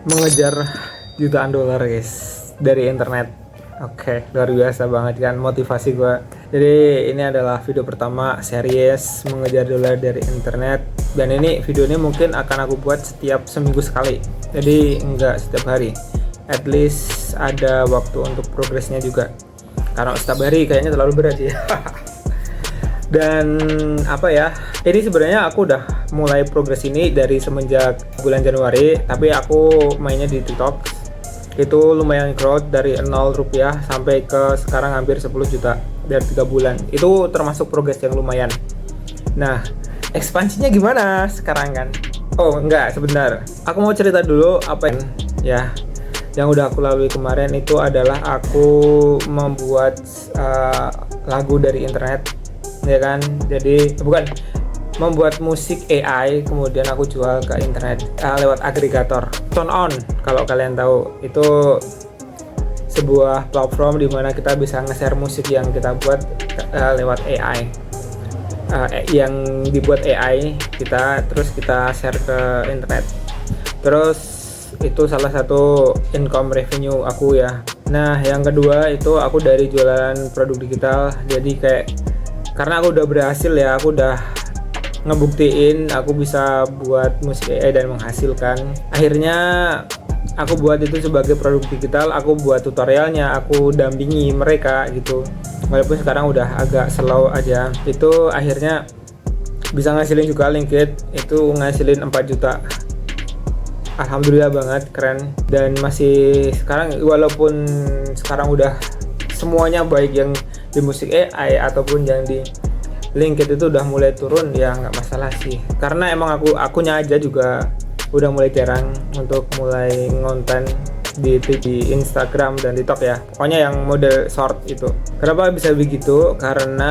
mengejar jutaan dolar guys dari internet. Oke, luar biasa banget kan motivasi gue. Jadi ini adalah video pertama series mengejar dolar dari internet, dan ini video ini mungkin akan aku buat setiap seminggu sekali, jadi enggak setiap hari, at least ada waktu untuk progresnya juga, karena setiap hari kayaknya terlalu berat sih. Dan apa ya, ini sebenarnya aku udah mulai progres ini dari semenjak bulan Januari, tapi aku mainnya di TikTok itu lumayan growth dari 0 rupiah sampai ke sekarang hampir 10 juta dari 3 bulan. Itu termasuk progres yang lumayan. Nah, ekspansinya gimana sekarang kan? Oh enggak, sebentar, aku mau cerita dulu apa yang udah aku lalui kemarin. Itu adalah aku membuat lagu dari internet, ya kan. Jadi bukan membuat musik AI, kemudian aku jual ke internet lewat agregator TuneOn. Kalau kalian tahu, itu sebuah platform di mana kita bisa nge-share musik yang kita buat lewat AI, yang dibuat AI kita, terus kita share ke internet. Terus itu salah satu income revenue aku ya. Nah, yang kedua itu aku dari jualan produk digital. Jadi kayak karena aku udah berhasil ya, aku udah ngebuktiin aku bisa buat musik AI dan menghasilkan. Akhirnya aku buat itu sebagai produk digital, aku buat tutorialnya, aku dampingi mereka gitu. Walaupun sekarang udah agak slow aja, itu akhirnya bisa ngasilin juga. Linkit itu ngasilin 4 juta. Alhamdulillah banget, keren. Dan masih sekarang, walaupun sekarang udah semuanya baik yang di musik AI ataupun yang di Linkit itu udah mulai turun, ya nggak masalah sih, karena emang akunya aja juga udah mulai jarang untuk mulai ngonten di Instagram dan TikTok ya, pokoknya yang model short itu. Kenapa bisa begitu? Karena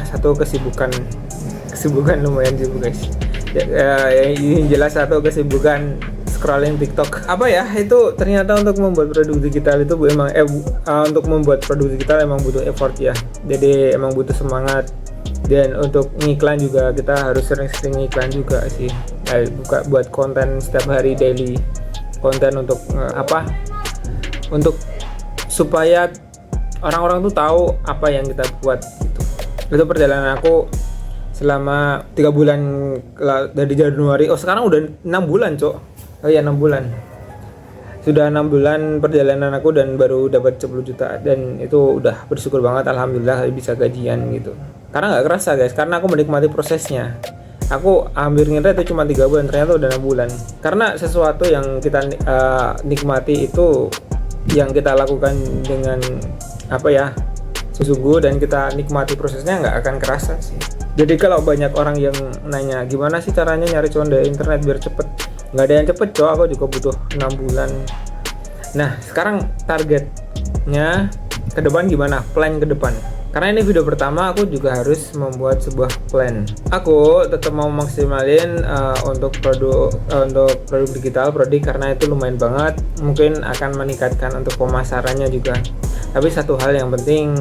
satu kesibukan lumayan sibuk guys ya, ini jelas satu kesibukan scrolling TikTok. Apa ya, itu ternyata untuk membuat produk digital itu emang untuk membuat produk digital emang butuh effort ya, jadi emang butuh semangat. Dan untuk ngiklan juga kita harus sering-sering ngiklan juga sih, buat konten setiap hari, daily konten untuk untuk supaya orang-orang tuh tahu apa yang kita buat gitu. Itu perjalanan aku selama 3 bulan dari Januari. Sekarang udah 6 bulan cok. 6 bulan, sudah 6 bulan perjalanan aku dan baru dapat 10 juta, dan itu udah bersyukur banget, alhamdulillah bisa gajian gitu. Karena nggak kerasa guys, karena aku menikmati prosesnya. Aku hampir ngira itu cuma 3 bulan, ternyata udah 6 bulan. Karena sesuatu yang kita nikmati itu yang kita lakukan dengan sesungguh, dan kita nikmati prosesnya, nggak akan kerasa sih. Jadi kalau banyak orang yang nanya gimana sih caranya nyari cuan dari internet biar cepet, nggak ada yang cepet cowok, aku juga butuh 6 bulan. Nah, sekarang targetnya ke depan gimana? Plan ke depan. Karena ini video pertama, aku juga harus membuat sebuah plan. Aku tetap mau maksimalin untuk produk digital, karena itu lumayan banget. Mungkin akan meningkatkan untuk pemasarannya juga. Tapi satu hal yang penting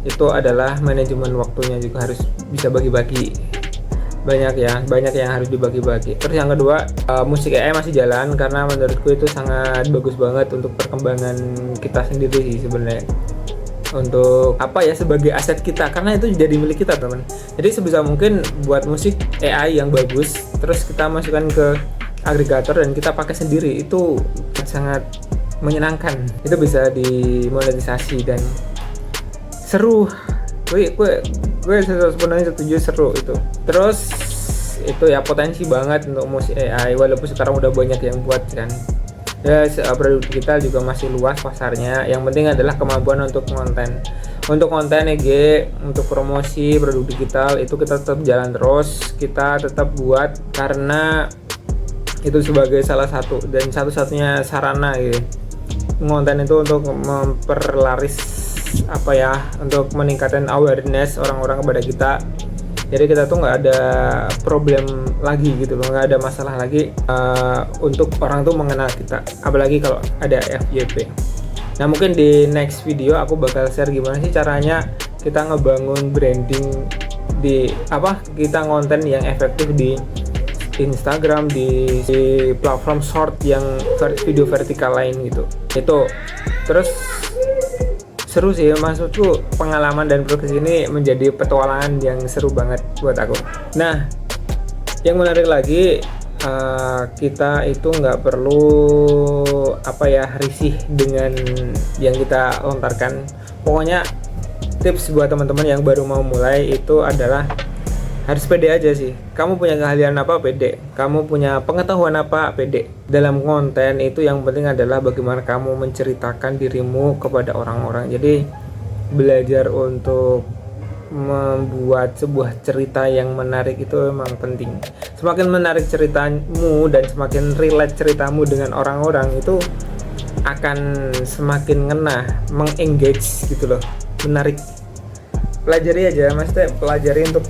itu adalah manajemen waktunya juga harus bisa bagi-bagi. Banyak yang harus dibagi-bagi. Terus yang kedua, musik AI masih jalan, karena menurutku itu sangat bagus banget untuk perkembangan kita sendiri sih sebenarnya, untuk sebagai aset kita, karena itu jadi milik kita teman. Jadi sebisa mungkin buat musik AI yang bagus, terus kita masukkan ke agregator dan kita pakai sendiri, itu sangat menyenangkan. Itu bisa dimonetisasi dan seru. Gue sebenarnya setuju, seru itu. Terus itu ya potensi banget untuk musik AI, walaupun sekarang udah banyak yang buat kan. Ya, produk digital juga masih luas pasarnya. Yang penting adalah kemampuan untuk konten. Untuk konten IG, untuk promosi produk digital itu kita tetap jalan terus, kita tetap buat, karena itu sebagai salah satu dan satu-satunya sarana gitu. Konten itu untuk memperlaris untuk meningkatkan awareness orang-orang kepada kita. Jadi kita tuh nggak ada problem lagi gitu loh, nggak ada masalah lagi untuk orang tuh mengenal kita, apalagi kalau ada FYP. Nah, mungkin di next video aku bakal share gimana sih caranya kita ngebangun branding kita ngonten yang efektif di Instagram, di platform short yang video vertikal lain gitu. Itu terus seru sih, maksudku pengalaman dan progres ini menjadi petualangan yang seru banget buat aku. Nah, yang menarik lagi, kita itu nggak perlu risih dengan yang kita lontarkan. Pokoknya tips buat teman-teman yang baru mau mulai itu adalah harus pede aja sih. Kamu punya keahlian apa, pede. Kamu punya pengetahuan apa, pede. Dalam konten itu yang penting adalah bagaimana kamu menceritakan dirimu kepada orang-orang. Jadi belajar untuk membuat sebuah cerita yang menarik itu memang penting. Semakin menarik ceritamu dan semakin relate ceritamu dengan orang-orang, itu akan semakin ngena, mengengage gitu loh, menarik. Pelajari aja, maksudnya pelajari untuk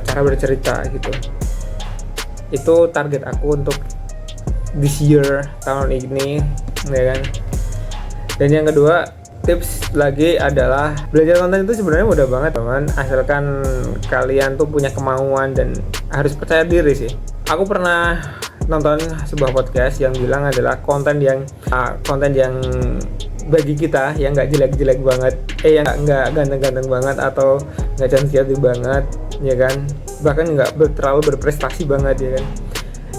cara bercerita gitu. Itu target aku untuk this year, tahun ini, ya kan. Dan yang kedua, tips lagi adalah belajar konten itu sebenarnya mudah banget teman, asalkan kalian tuh punya kemauan dan harus percaya diri sih. Aku pernah nonton sebuah podcast yang bilang adalah konten yang bagi kita yang nggak jelek-jelek banget, yang nggak ganteng-ganteng banget atau nggak cantik banget, ya kan, bahkan nggak terlalu berprestasi banget, ya kan,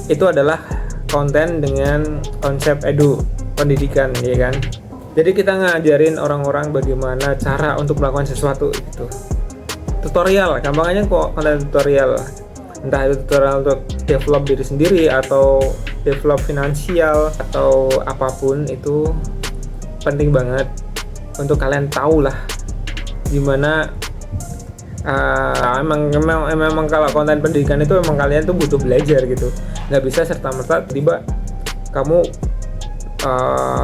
itu adalah konten dengan konsep pendidikan, ya kan. Jadi kita ngajarin orang-orang bagaimana cara untuk melakukan sesuatu gitu. Tutorial, gampang aja kok, konten tutorial. Entah itu tutorial untuk develop diri sendiri atau develop finansial atau apapun, itu penting banget untuk kalian tahu lah gimana. Memang kalau konten pendidikan itu memang kalian tuh butuh belajar gitu. Nggak bisa serta-merta tiba kamu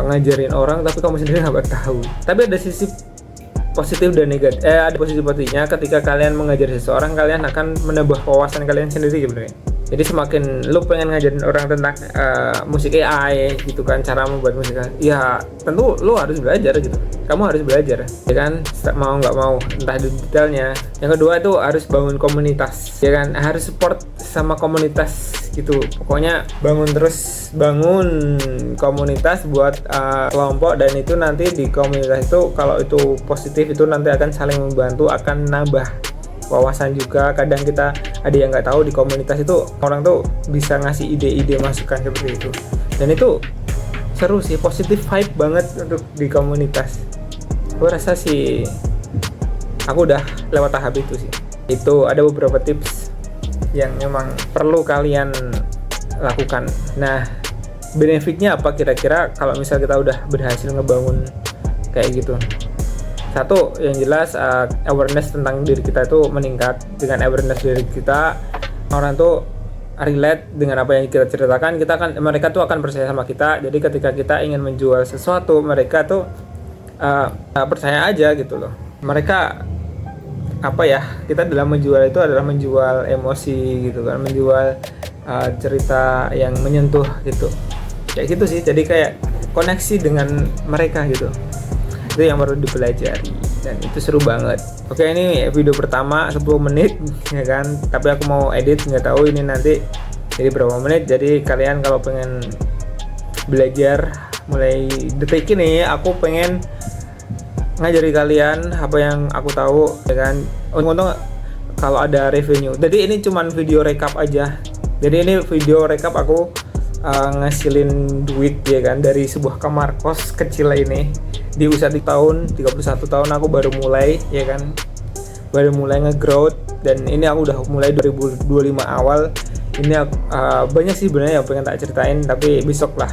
ngajarin orang tapi kamu sendiri nggak tahu. Tapi ada sisi positif dan negatif. Ada positifnya ketika kalian mengajari seseorang, kalian akan menambah wawasan kalian sendiri sebenarnya. Jadi semakin lu pengen ngajarin orang tentang musik AI gitu kan, cara membuat musik, ya tentu lu harus belajar gitu. Kamu harus belajar, ya kan, mau nggak mau, entah di detailnya. Yang kedua itu harus bangun komunitas, ya kan, harus support sama komunitas gitu. Pokoknya bangun komunitas buat kelompok, dan itu nanti di komunitas itu kalau itu positif itu nanti akan saling membantu, akan nambah wawasan juga. Kadang kita ada yang nggak tahu di komunitas itu, orang tuh bisa ngasih ide-ide masukan seperti itu, dan itu seru sih, positif vibe banget untuk di komunitas. Gue rasa sih aku udah lewat tahap itu sih. Itu ada beberapa tips yang memang perlu kalian lakukan. Nah, benefitnya apa kira-kira kalau misal kita udah berhasil ngebangun kayak gitu? Satu, yang jelas awareness tentang diri kita itu meningkat. Dengan awareness diri kita, orang tuh relate dengan apa yang kita ceritakan, mereka tuh akan percaya sama kita. Jadi ketika kita ingin menjual sesuatu, mereka tuh percaya aja gitu loh. Mereka kita dalam menjual itu adalah menjual emosi gitu kan, menjual cerita yang menyentuh gitu, kayak gitu sih. Jadi kayak koneksi dengan mereka gitu. Itu yang perlu dipelajari dan itu seru banget. Oke, ini video pertama 10 menit ya kan, tapi aku mau edit, nggak tahu ini nanti jadi berapa menit. Jadi kalian kalau pengen belajar mulai detik ini, aku pengen ngajari kalian apa yang aku tahu, ya kan. Untung kalau ada revenue. Jadi ini cuman video recap aja. Jadi ini video recap aku ngasilin duit, ya kan, dari sebuah kamar kos kecil ini. Di usia 31 tahun aku baru mulai, ya kan, baru mulai nge-growth. Dan ini aku udah mulai 2025 awal. Ini banyak sih sebenarnya yang pengen tak ceritain, tapi besok lah,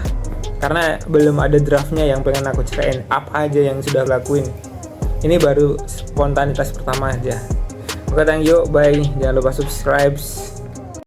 karena belum ada draftnya yang pengen aku ceritain apa aja yang sudah lakuin. Ini baru spontanitas pertama aja. Oke, thank you, bye. Jangan lupa subscribe.